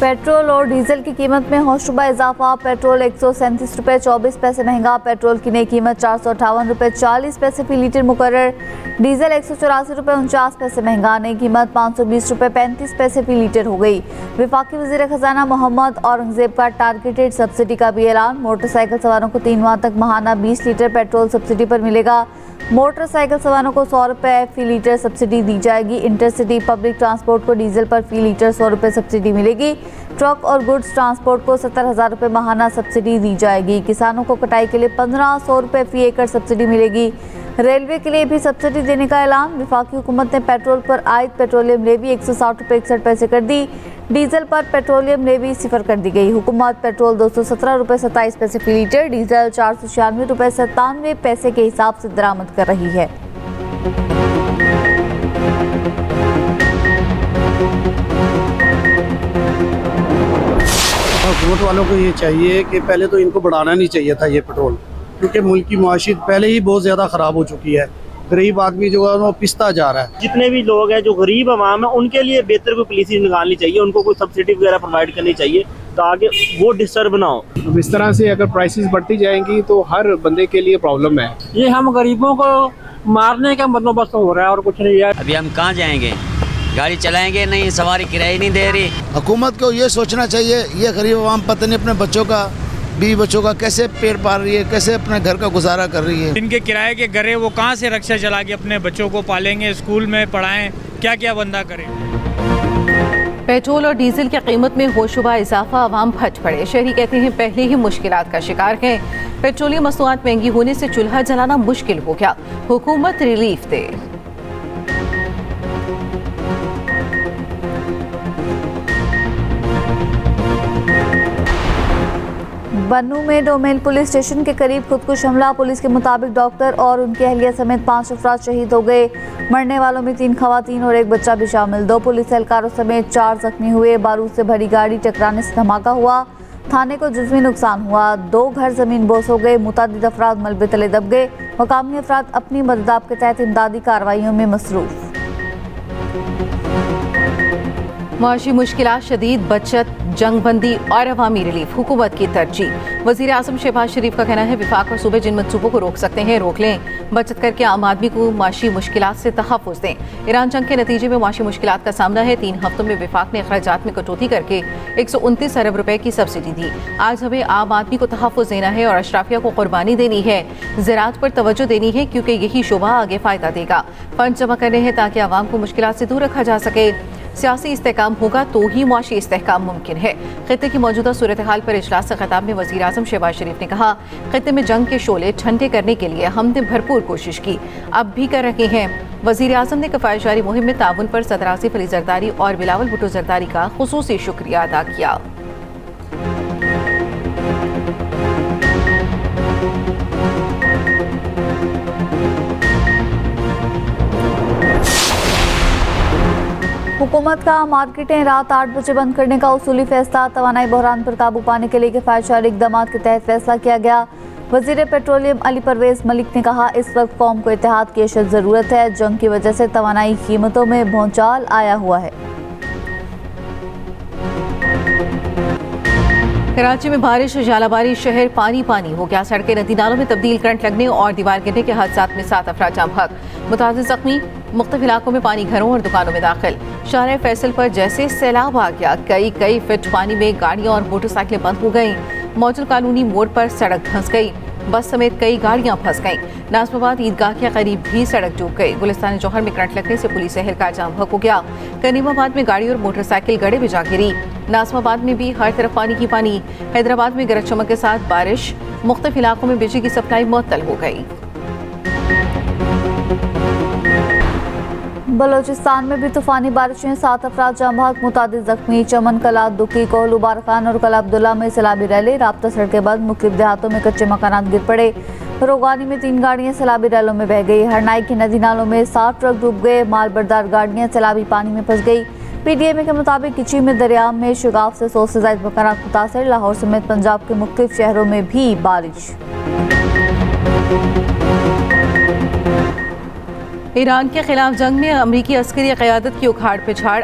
Petrol और diesel की कीमत में होशरुबा इजाफा। पेट्रोल 137 रुपये 24 पैसे महंगा। पेट्रोल की नई कीमत 458 रुपये 40 पैसे फी लीटर मुकर्रर। डीजल 184 रुपये 49 पैसे महंगा। नई कीमत 520 रुपये 35 पैसे फी लीटर हो गई। वफाकी वज़ीर खजाना मोहम्मद औरंगजेब का टारगेटेड सब्सिडी का भी ऐलान। मोटरसाइकिल सवारों को 3 माह तक माहाना 20 लीटर पेट्रोल सब्सिडी पर मिलेगा। मोटरसाइकिल सवारों को 100 रुपये फी लीटर सब्सिडी दी जाएगी। इंटरसिटी पब्लिक ट्रांसपोर्ट को डीजल पर फी लीटर 100 रुपये सब्सिडी मिलेगी। ट्रक और गुड्स ट्रांसपोर्ट को 70,000 रुपये माहाना सब्सिडी दी जाएगी। किसानों को कटाई के लिए 1500 रुपये फी एकड़ सब्सिडी मिलेगी। रेलवे के लिए भी सब्सिडी देने का ऐलान। वफाकी हुकूमत ने पेट्रोल पर आयद पेट्रोलियम लेवी 160 रुपये 61 पैसे कर दी। डीजल पर पेट्रोलियम लेवी 0 कर दी गई। हुकूमत पेट्रोल 217 रुपये 27 पैसे फी लीटर, डीजल 496 रुपये 97 पैसे के हिसाब से दरामद कर रही है। हुकूमत वालों को ये चाहिए कि पहले तो इनको बढ़ाना नहीं चाहिए था ये पेट्रोल, क्योंकि मुल्क की मुआशियत पहले ही बहुत ज़्यादा ख़राब हो चुकी है। गरीब आदमी जो है वो पिसता जा रहा है। जितने भी लोग हैं जो गरीब आवाम है उनके लिए बेहतर कोई पॉलिसी निकालनी चाहिए, उनको कोई सब्सिडी वगैरह प्रोवाइड करनी चाहिए ताकि वो डिस्टर्ब ना हो। अब इस तरह से अगर प्राइसेस बढ़ती जाएंगी तो हर बंदे के लिए प्रॉब्लम है। ये हम गरीबों को मारने का बंदोबस्त हो रहा है और कुछ नहीं है। अभी हम कहाँ जाएंगे, गाड़ी चलाएंगे नहीं, सवारी किराया नहीं दे रही। हुकूमत को ये सोचना चाहिए ये गरीब आवाम पता नहीं अपने बच्चों का, बीवी बच्चों का कैसे पेट पाल रही है, कैसे अपने घर का गुजारा कर रही है। इनके किराए के घरे वो कहाँ से रक्षा चला के अपने बच्चों को पालेंगे, स्कूल में पढ़ाएं, क्या क्या बंदा करें। पेट्रोल और डीजल की कीमत में होशरुबा इजाफा, आवाम फट पड़े। शहरी कहते हैं पहले ही मुश्किलात का शिकार हैं। पेट्रोलियम मसनूआत महंगी होने से चूल्हा जलाना मुश्किल हो गया। हुकूमत रिलीफ दे। बन्नू में डोमेल पुलिस स्टेशन के करीब खुदकुश हमला। पुलिस के मुताबिक डॉक्टर और उनकी अहलिया समेत 5 अफराद शहीद हो गए। मरने वालों में 3 खवातीन और 1 बच्चा भी शामिल। 2 पुलिस एहलकारों समेत 4 जख्मी हुए। बारूद से भरी गाड़ी टकराने से धमाका हुआ। थाने को जिस्मी नुकसान हुआ। 2 घर जमीन बोस हो गए। मुतादिद अफराद मलबे तले दब गए। मकामी अफराद अपनी मदद के तहत इमदादी कार्रवाइयों में मसरूफ। मुआशी मुश्किलात शदीद, बचत, जंगबंदी और अवामी रिलीफ हुकूमत की तरजीह। वज़ीर आज़म शहबाज शरीफ का कहना है विफाक और सूबे जिन मनसूबों को रोक सकते हैं रोक लें। बचत करके आम आदमी को माशी मुश्किलात से तहफ़्फ़ुज़ दें। ईरान जंग के नतीजे में माशी मुश्किलात का सामना है। 3 हफ्तों में विफाक ने अखराजात में कटौती करके 129 अरब रुपए की सब्सिडी दी। आज हमें आम आदमी को तहफ़्फ़ुज़ देना है और अशराफिया को कुर्बानी देनी है। ज़राअत पर तवज्जो देनी है क्योंकि यही शोबा आगे फ़ायदा देगा। फंड जमा करने हैं ताकि आवाम को मुश्किलात से दूर रखा जा सके। सियासी इस्तेहकाम होगा तो ही मुआशी इस्तेहकाम मुमकिन है। खित्ते की मौजूदा सूरत हाल पर इजलास से खिताब में वज़ीर आज़म शहबाज शरीफ ने कहा खित्ते में जंग के शोले ठंडे करने के लिए हमने भरपूर कोशिश की, अब भी कर रहे हैं। वज़ीर आज़म ने कफ़ायत जारी मुहिम में ताउन पर सदर आसिफ अली जरदारी और बिलावल भुट्टो जरदारी का खुसूसी शुक्रिया अदा किया। हुकूमत का मार्केटें रात 8 बजे बंद करने का उसूली फैसला। तवानाई बहरान पर काबू पाने के लिए किफ़ायत जारी इक़दाम के तहत फैसला किया गया। वज़ीर पेट्रोलियम अली परवेज़ मलिक ने कहा इस वक्त कौम को इत्तेहाद की अशद ज़रूरत है। जंग की वजह से तवानाई कीमतों में भौचाल आया हुआ है। कराची में बारिश और जालाबारी, शहर पानी पानी हो गया। सड़कें नदी नालों में तब्दील, करंट लगने और दीवार गिरने के हादसात में 7 अफराद जाम बहक, मुतादिद जख्मी। मुख्तलिफ इलाकों में पानी घरों और दुकानों में दाखिल। शाहर फैसल पर जैसे सैलाब आ गया, कई फीट पानी में गाड़ियां और मोटरसाइकिलें बंद हो गईं। मौजूद कॉलोनी मोड़ पर सड़क धंस गई, बस समेत कई गाड़ियां फंस गईं। नाज़िमाबाद ईदगाह के करीब भी सड़क डूब गई। गुलिस्तान जौहर में करंट लगने से पुलिस एहलकार जाम बहक हो गया। करीमाबाद में गाड़ी और मोटरसाइकिल गड़े में जा गिरी। नाज़िमाबाद में भी हर तरफ पानी ही पानी। हैदराबाद में गरज चमक के साथ बारिश, मुख्तलिफ इलाकों में बिजली की सप्लाई मुअत्तल हो गई। बलोचिस्तान में भी तूफानी बारिशें, 7 अफराद जाम बहक, मुतादिद जख्मी। चमन कला, दुकी, कोहलू, बारखान और कला अब्दुल्ला में सैलाबी रैली। राब्ता सड़कें बंद, मुख्तलिफ देहातों में कच्चे मकानात गिर पड़े। रोगानी में 3 गाड़ियां सैलाबी रैलों में बह गई। हरनाई की नदी नालों में 7 ट्रक डूब गए। माल बरदार गाड़ियां सैलाबी पानी में फंस गई। PDMA के मुताबिक किची में दरिया में शुगाफ से 100 से ज़ायद मकानात मुतासर। लाहौर समेत पंजाब के मुख्तलिफ शहरों में भी बारिश। ईरान के खिलाफ जंग में अमरीकी अस्करी क़यादत की उखाड़ पिछाड़,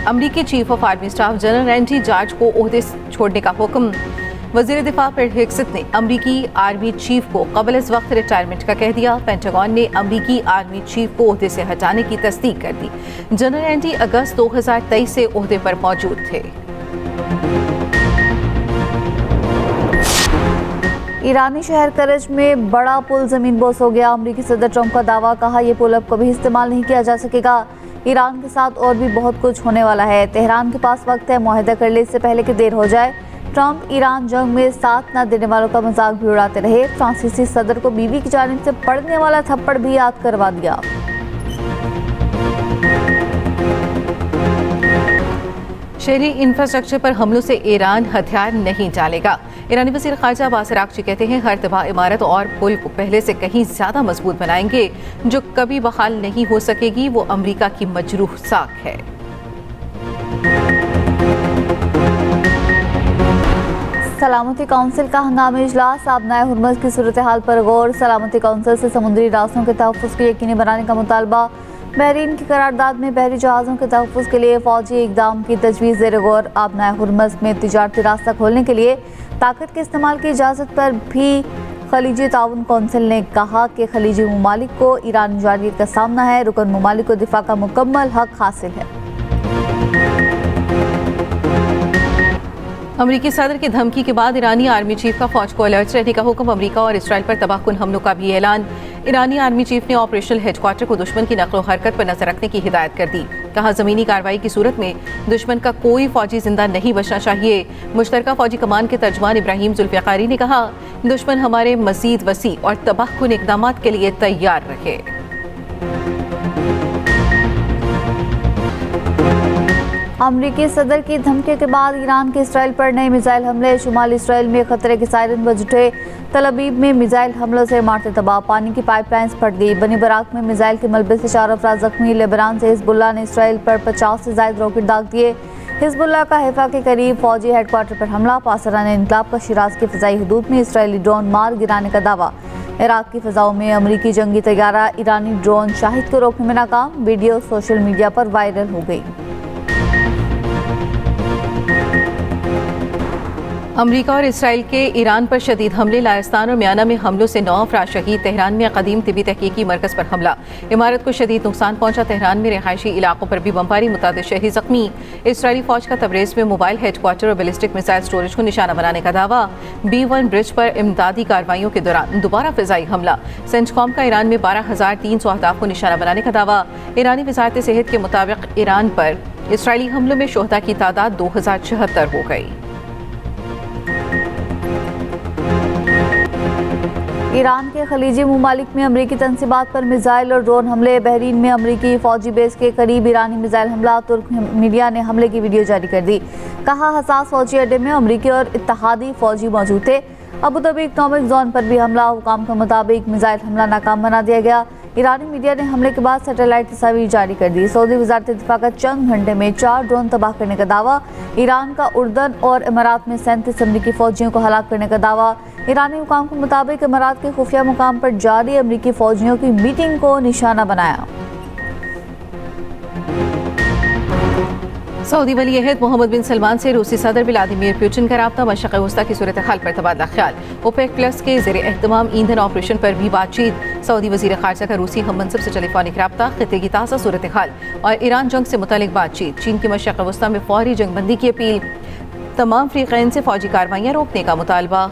अमरीकी chief of army staff general Randy George को ओहदे छोड़ने का हुक्म। वज़ीर दिफा पेट हेग्सेथ ने अमरीकी आर्मी चीफ को क़ब्ल इस वक्त रिटायरमेंट का कह दिया। पेंटागन ने अमरीकी आर्मी चीफ को ओहदे से हटाने की तस्दीक कर दी। जनरल रैंडी अगस्त 2023 से ओहदे पर मौजूद थे। ईरानी शहर करज में बड़ा पुल जमीन बोस हो गया। अमरीकी सदर ट्रंप का दावा, कहा यह पुल अब कभी इस्तेमाल नहीं किया जा सकेगा। ईरान के साथ और भी बहुत कुछ होने वाला है। तेहरान के पास वक्त है मुआहदा कर ले, इससे पहले कि देर हो जाए। ट्रंप ईरान जंग में साथ न देने वालों का मजाक भी उड़ाते रहे। फ्रांसीसी सदर को बीवी की जानिब से पड़ने वाला थप्पड़ भी याद करवा दिया। शहरी इंफ्रास्ट्रक्चर पर हमलों से ईरान हथियार नहीं डालेगा। ईरानी वज़ीर ख़ारजा अब्बास अराग़ची कहते हैं, हर तबाह इमारत और पुल को पहले से कहीं ज़्यादा मजबूत बनाएंगे। जो कभी बहाल नहीं हो सकेगी वो अमरीका की मजरूह साख है। सलामती काउंसिल का हंगामी इजलास, आबनाए हुर्मुज़ की सूरत हाल पर गौर। सलामती काउंसिल से समुद्री रास्तों के तहफ़्फ़ुज़ को यकीनी बनाने का मुतालबा। बहरीन की करारदाद में बहरी जहाज़ों के तहफ़्फ़ुज़ के लिए फ़ौजी इक़दाम की तजवीज़ ज़ेर गौर। आबनाए हुर्मुज़ में तिजारती रास्ता खोलने के लिए ताकत के इस्तेमाल की इजाज़त पर भी खलीजी ताउन कौंसिल ने कहा कि खलीजी ममालिक को ईरानी जारियत का सामना है। रुकन ममालिक को दिफा का मुकम्मल हक हासिल है। अमरीकी सदर की धमकी के बाद ईरानी आर्मी चीफ का फौज को अलर्ट रहने का हुक्म। अमरीका और इसराइल पर तबाहकुन हमलों का भी ऐलान। ईरानी आर्मी चीफ ने ऑपरेशनल हेडक्वार्टर को दुश्मन की नकलो हरकत पर नजर रखने की हिदायत कर दी। कहा, ज़मीनी कार्रवाई की सूरत में दुश्मन का कोई फौजी जिंदा नहीं बचना चाहिए। मुश्तरका फौजी कमान के तर्जमान इब्राहिम जुल्फ़िकारी ने कहा, दुश्मन हमारे मज़ीद वसी और तबाहकुन इक़दाम के लिए तैयार रहे। अमरीकी सदर की धमकी के बाद ईरान के इसराइल पर नए मिसाइल हमले। शुमाली इसराइल में खतरे के सायरन बज उठे। तल अबीब में मिसाइल हमलों से इमारतें तबाह, पानी की पाइपलाइंस फट गई। बनी बराक में मिसाइल के मलबे से 4 अफराद जख्मी। लेबनान से हिजबुल्लाह ने इसराइल पर 50 से ज़ायद रॉकेट दाग दिए। हिजबुल्लाह का हैफा के करीब फौजी हेडक्वार्टर पर हमला। पासरान इनकलाब का शिराज की फ़िज़ाई हदूद में इसराइली ड्रोन मार गिराने का दावा। इराक की फ़िज़ाओं में अमरीकी जंगी तैयारा, ईरानी ड्रोन शाहिद को रोकने में नाकाम। वीडियो सोशल मीडिया पर वायरल हो गई। अमरीका और इसराइल के ईरान पर शदीद हमले। लाइस्तान और म्याना में हमलों से 9 अफराद शहीद। तेहरान में कदीम तिबी तहकीकी मरकज़ पर हमला, इमारत को शदीद नुकसान पहुंचा। तेहरान में रिहायशी इलाकों पर भी बमबारी, मुतादिद शहरी जख्मी। इसराइली फौज का तबरेज़ में मोबाइल हेडक्वार्टर और बैलिस्टिक मिसाइल स्टोरेज को निशाना बनाने का दावा। B1 ब्रिज पर इमदादी कार्रवाइयों के दौरान दोबारा फ़िज़ाई हमला। सेंटकॉम का ईरान में 12,300 अहदाफ को निशाना बनाने का दावा। ईरानी वज़ारत सेहत के मुताबिक ईरान पर इसराइली हमलों में शोहदा की तादाद 2076 हो गई। ईरान के खलीजी ममालिक में अमरीकी तनसीबात पर मिसाइल और ड्रोन हमले। बहरीन में अमरीकी फौजी बेस के करीब ईरानी मिसाइल हमला। तुर्क मीडिया ने हमले की वीडियो जारी कर दी। कहा, हसास फौजी अड्डे में अमरीकी और इत्तहादी फौजी मौजूद थे। अबू धाबी इकनॉमिक जोन पर भी हमला। हुकाम के मुताबिक मिसाइल हमला नाकाम बना दिया गया। ईरानी मीडिया ने हमले के बाद सैटेलाइट तस्वीर जारी कर दी। सऊदी वज़ारत दिफा का चंद घंटे में 4 ड्रोन तबाह करने का दावा। ईरान का उर्दन और इमारात में 37 अमरीकी फौजियों को हलाक करने का दावा। ईरानी हुकाम के मुताबिक इमारात के खुफिया मुकाम पर जारी अमरीकी फौजियों की मीटिंग को निशाना बनाया। सऊदी वली अहद मोहम्मद बिन सलमान से रूसी सदर व्लादिमीर पुतिन का राब्ता। मशरिक़ वस्ता की सूरत हाल पर तबादला ख्याल। ओपेक प्लस के ज़ेर एहतमाम ईंधन ऑपरेशन पर भी बातचीत। सऊदी वज़ीर ख़ारजा का रूसी हम मनसब से टेलीफोनिक राब्ता। खित्ते की ताज़ा सूरत हाल और ईरान जंग से मुतालिक बातचीत। चीन की मशरिक़ वस्ता में फौरी जंगबंदी की अपील। तमाम फ़रीक़ैन से फ़ौजी कार्रवाइयाँ रोकने का मुतालबा।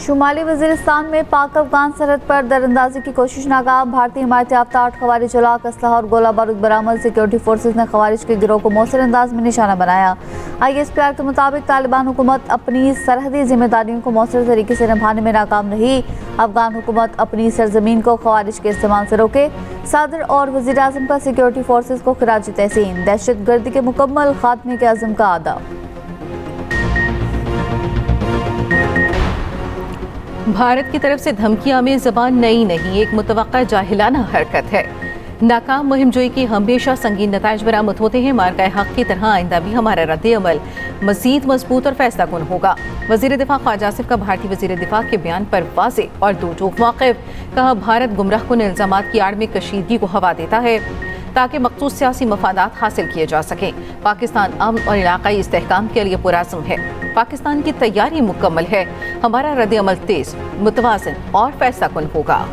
शुमाली वज़ीरिस्तान में पाक अफगान सरहद पर दरअंदाजी की कोशिश नाकाम। भारतीय हिमायत याफ्ता 8 खवारिज हलाक। असलहा और गोला बारूद बरामद। सिक्योरिटी फोर्सेज ने खवारिज के गिरोह को मौसर अंदाज में निशाना बनाया। ISPR के मुताबिक तालिबान हुकूमत अपनी सरहदी जिम्मेदारियों को मौसर तरीके से निभाने में नाकाम रही। अफगान हुकूमत अपनी सरजमीन को खवारिज के इस्तेमाल से रोके। सदर और वज़ीर आज़म का सिक्योरिटी फोर्सेज को खिराज तहसीन। दहशत गर्दी के मुकम्मल खात्मे के अज़म का अदा। भारत की तरफ से धमकियां में ज़बान नई नहीं, एक मुतवक्का जाहिलाना हरकत है। नाकाम मुहिम जोई की हमेशा संगीन नताइज बरामद होते हैं। मार्का हक की तरह आइंदा भी हमारा रद्द अमल। मजीद मजबूत और फैसला कुन होगा। वजीर दिफा ख्वाजा आसिफ का भारतीय वजीर दिफा के बयान पर वाज़ेह और दो टोक मौक़िफ़। कहा, भारत गुमराह कुन इल्ज़ामात की आड़ में कशीदगी को हवा देता है ताकि मखसूस सियासी मफादात हासिल किए जा सकें। पाकिस्तान अमन और इलाक़ाई इस्तेहकाम के लिए पुरअज़्म है। पाकिस्तान की तैयारी मुकम्मल है। हमारा रद्द अमल तेज़, मुतवाज़िन और फैसला कुन होगा।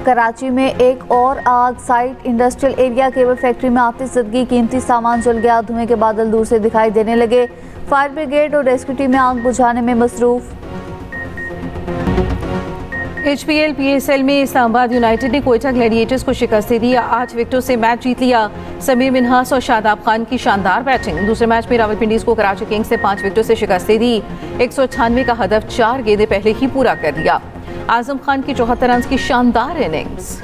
कराची में एक और आग, site industrial area cable factory में आतिश ज़दगी, कीमती सामान जल गया। धुएं के बादल दूर से दिखाई देने लगे। फायर ब्रिगेड और रेस्क्यू टीमें आग बुझाने में मसरूफ। HPL PSL में इस्लामाबाद यूनाइटेड ने कोयटा ग्लैडिएटर्स को शिकस्त दे दी। 8 विकेटों से मैच जीत लिया। समीर मिन्हास और शादाब खान की शानदार बैटिंग। दूसरे मैच में रावलपिंडीज को कराची किंग्स ने 5 विकेटों से शिकस्त दे दी। 198 का हदफ 4 गेंदें पहले ही पूरा कर दिया। आजम खान की 74 रन की शानदार इनिंग्स।